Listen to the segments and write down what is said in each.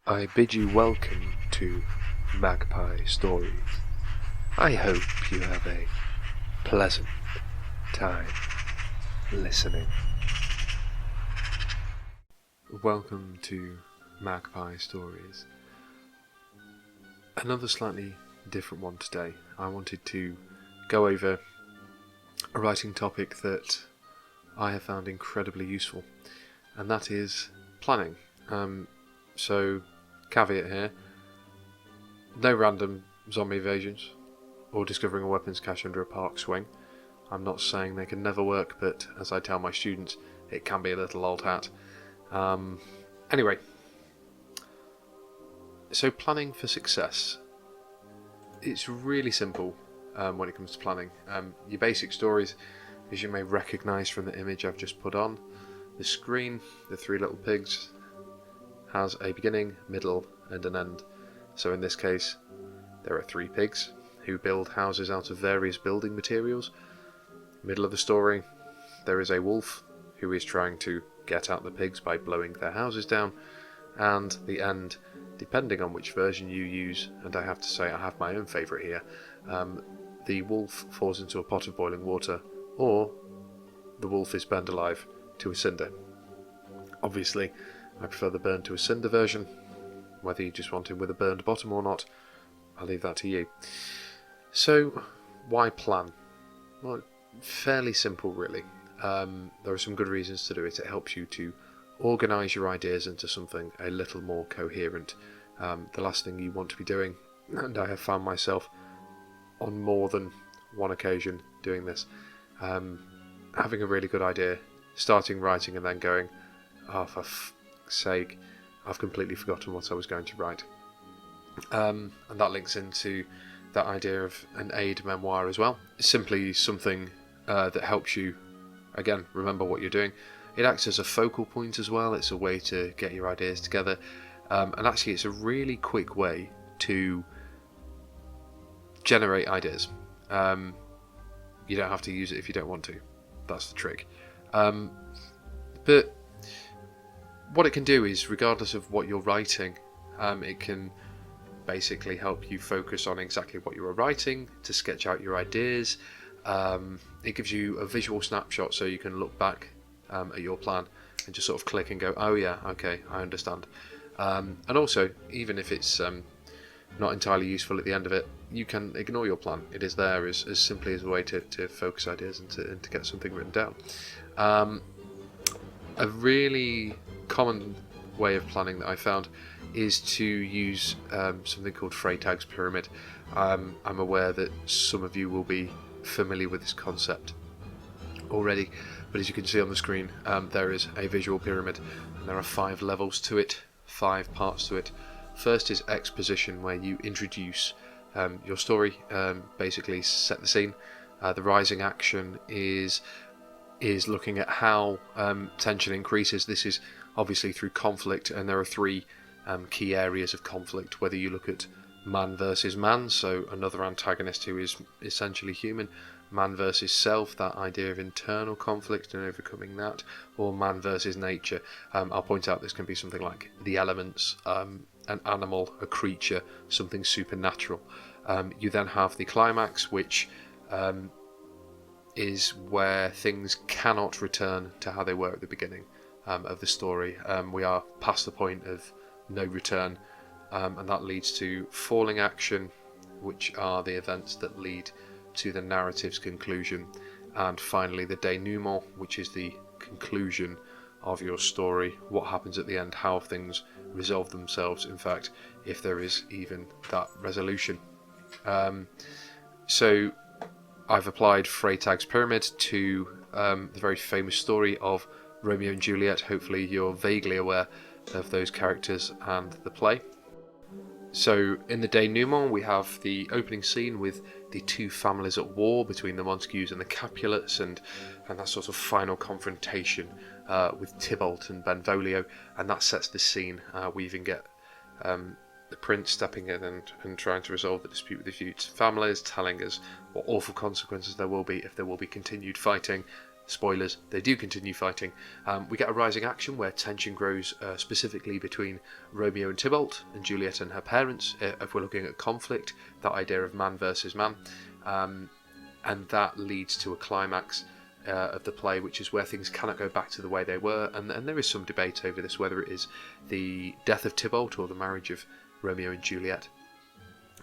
I bid you welcome to Magpie Stories. I hope you have a pleasant time listening. Welcome to Magpie Stories. Another slightly different one today. I wanted to go over a writing topic that I have found incredibly useful, and that is planning. So, caveat here, no random zombie invasions or discovering a weapons cache under a park swing. I'm not saying they can never work, but as I tell my students, it can be a little old hat. Anyway, so planning for success. It's really simple when it comes to planning. Your basic stories, as you may recognise from the image I've just put on the screen, the three little pigs, has a beginning, middle and an end. So in this case there are three pigs who build houses out of various building materials. Middle of the story, there is a wolf who is trying to get out the pigs by blowing their houses down, and the end, depending on which version you use, and I have to say I have my own favourite here, the wolf falls into a pot of boiling water, or the wolf is burned alive to a cinder. Obviously I prefer the burned to a cinder version. Whether you just want him with a burned bottom or not, I'll leave that to you. So, why plan? Well, fairly simple really. There are some good reasons to do it. It helps you to organise your ideas into something a little more coherent. The last thing you want to be doing, and I have found myself on more than one occasion doing this, having a really good idea, starting writing and then going, oh for sake, I've completely forgotten what I was going to write. And that links into that idea of an aid memoir as well. It's simply something that helps you, again, remember what you're doing. It acts as a focal point as well. It's a way to get your ideas together. And actually it's a really quick way to generate ideas. You don't have to use it if you don't want to. That's the trick. But what it can do is, regardless of what you're writing, it can basically help you focus on exactly what you are writing, to sketch out your ideas. It gives you a visual snapshot so you can look back at your plan and just sort of click and go, oh yeah, okay, I understand. And also, even if it's not entirely useful at the end of it, you can ignore your plan. It is there as simply as a way to focus ideas and to get something written down. A really common way of planning that I found is to use something called Freytag's Pyramid. I'm aware that some of you will be familiar with this concept already, but as you can see on the screen, there is a visual pyramid and there are 5 levels to it, 5 parts to it. First is exposition, where you introduce your story, basically set the scene. The rising action is looking at how tension increases. This is obviously through conflict, and there are 3 key areas of conflict, whether you look at man versus man, so another antagonist who is essentially human, man versus self, that idea of internal conflict and overcoming that, or man versus nature. I'll point out this can be something like the elements, an animal, a creature, something supernatural. You then have the climax, which is where things cannot return to how they were at the beginning of the story. We are past the point of no return, and that leads to falling action, which are the events that lead to the narrative's conclusion, and finally the denouement, which is the conclusion of your story, what happens at the end, how things resolve themselves, in fact, if there is even that resolution. So I've applied Freytag's Pyramid to the very famous story of Romeo and Juliet. Hopefully you're vaguely aware of those characters and the play. So in the denouement we have the opening scene with the 2 families at war between the Montagues and the Capulets, and that sort of final confrontation with Tybalt and Benvolio, and that sets the scene. We even get the prince stepping in and trying to resolve the dispute with the few families, telling us what awful consequences there will be if there will be continued fighting, spoilers, they do continue fighting. We get a rising action where tension grows specifically between Romeo and Tybalt and Juliet and her parents. If we're looking at conflict, that idea of man versus man, and that leads to a climax of the play, which is where things cannot go back to the way they were, and there is some debate over this, whether it is the death of Tybalt or the marriage of Romeo and Juliet.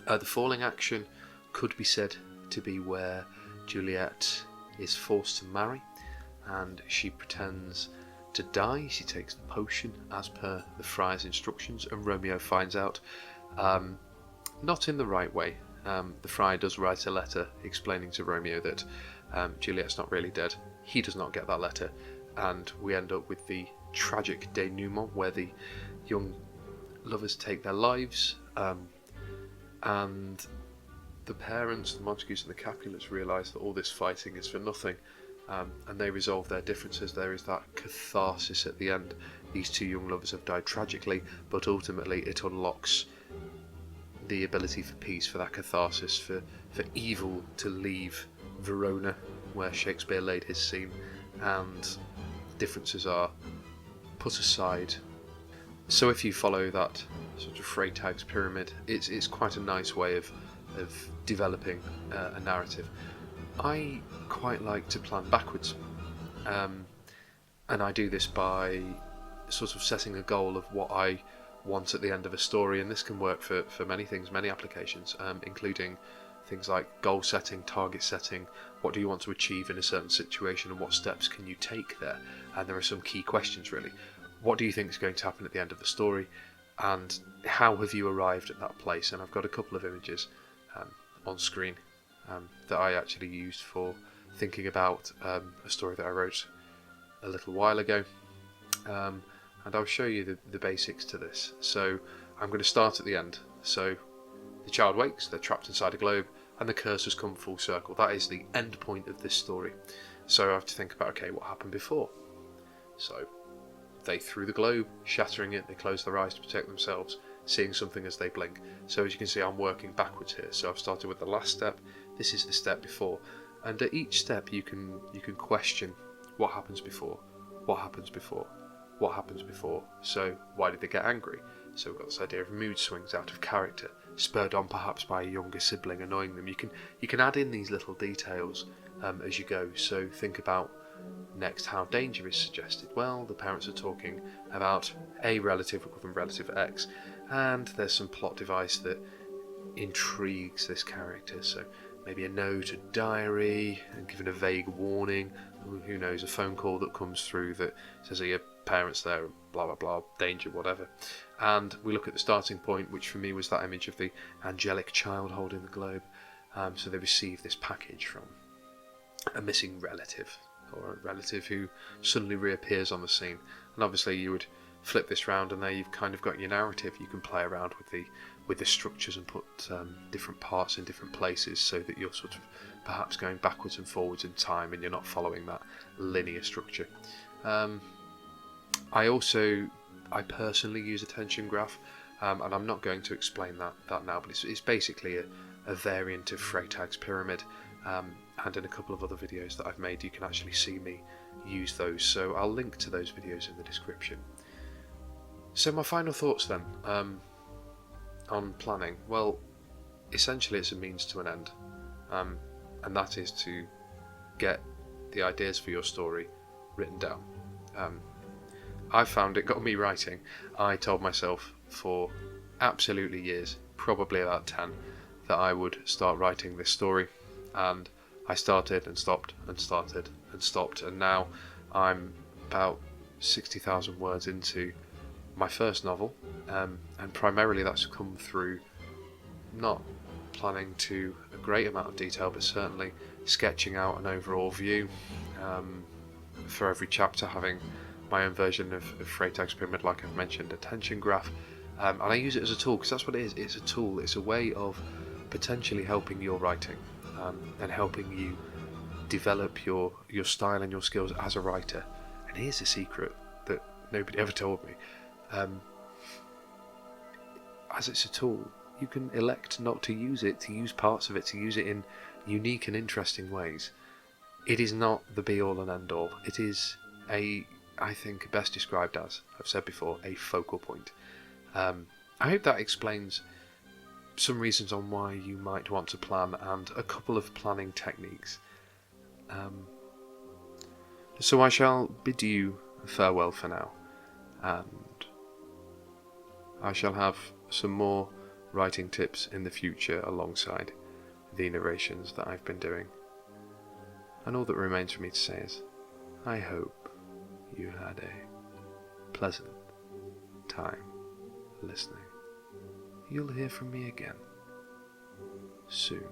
The falling action could be said to be where Juliet is forced to marry and she pretends to die. She takes the potion as per the friar's instructions, and Romeo finds out, not in the right way. The friar does write a letter explaining to Romeo that Juliet's not really dead. He does not get that letter, and we end up with the tragic denouement where the young lovers take their lives, and the parents, the Montagues and the Capulets, realise that all this fighting is for nothing, and they resolve their differences. There is that catharsis at the end. These two young lovers have died tragically, but ultimately it unlocks the ability for peace, for that catharsis, for evil to leave Verona, where Shakespeare laid his scene, and differences are put aside. So if you follow that sort of Freytag's Pyramid, it's quite a nice way of developing a narrative. I quite like to plan backwards, and I do this by sort of setting a goal of what I want at the end of a story, and this can work for many things, many applications, including things like goal setting, target setting. What do you want to achieve in a certain situation, and what steps can you take there? And there are some key questions really. What do you think is going to happen at the end of the story, and how have you arrived at that place? And I've got a couple of images on screen that I actually used for thinking about a story that I wrote a little while ago, and I'll show you the basics to this. So I'm going to start at the end. So the child wakes, they're trapped inside a globe, and the curse has come full circle. That is the end point of this story. So I have to think about, okay, what happened before? So they threw the globe, shattering it, they close their eyes to protect themselves, seeing something as they blink. So as you can see, I'm working backwards here. So I've started with the last step, this is the step before, and at each step you can question what happens before, what happens before, what happens before. So why did they get angry? So we've got this idea of mood swings, out of character, spurred on perhaps by a younger sibling annoying them. You can add in these little details as you go. So think about next how danger is suggested. Well, the parents are talking about a relative rather than relative X, and there's some plot device that intrigues this character. So maybe a note, a diary, and given a vague warning. Who knows, a phone call that comes through that says, are your parents there, blah blah blah, danger, whatever. And we look at the starting point, which for me was that image of the angelic child holding the globe. So they receive this package from a missing relative, or a relative who suddenly reappears on the scene. And obviously you would flip this round, and there you've kind of got your narrative. You can play around with the structures and put different parts in different places, so that you're sort of perhaps going backwards and forwards in time, and you're not following that linear structure. I personally use a tension graph, and I'm not going to explain that now, but it's basically a variant of Freytag's Pyramid, and in a couple of other videos that I've made you can actually see me use those, so I'll link to those videos in the description. So my final thoughts then on planning. Well, essentially it's a means to an end, and that is to get the ideas for your story written down. I found it got me writing. I told myself for absolutely years, probably about 10, that I would start writing this story, and I started and stopped and started and stopped, and now I'm about 60,000 words into my first novel, and primarily that's come through not planning to a great amount of detail, but certainly sketching out an overall view, for every chapter having my own version of Freytag's Pyramid, like I've mentioned, a tension graph, and I use it as a tool, because that's what it is. It's a tool. It's a way of potentially helping your writing, and helping you develop your style and your skills as a writer. And here's a secret that nobody ever told me. As it's a tool, you can elect not to use it, to use parts of it, to use it in unique and interesting ways. it is not the be-all and end-all. It is I think, best described as, I've said before, a focal point. I hope that explains some reasons on why you might want to plan and a couple of planning techniques. So I shall bid you farewell for now, and I shall have some more writing tips in the future alongside the narrations that I've been doing. And all that remains for me to say is, I hope you had a pleasant time listening. You'll hear from me again soon.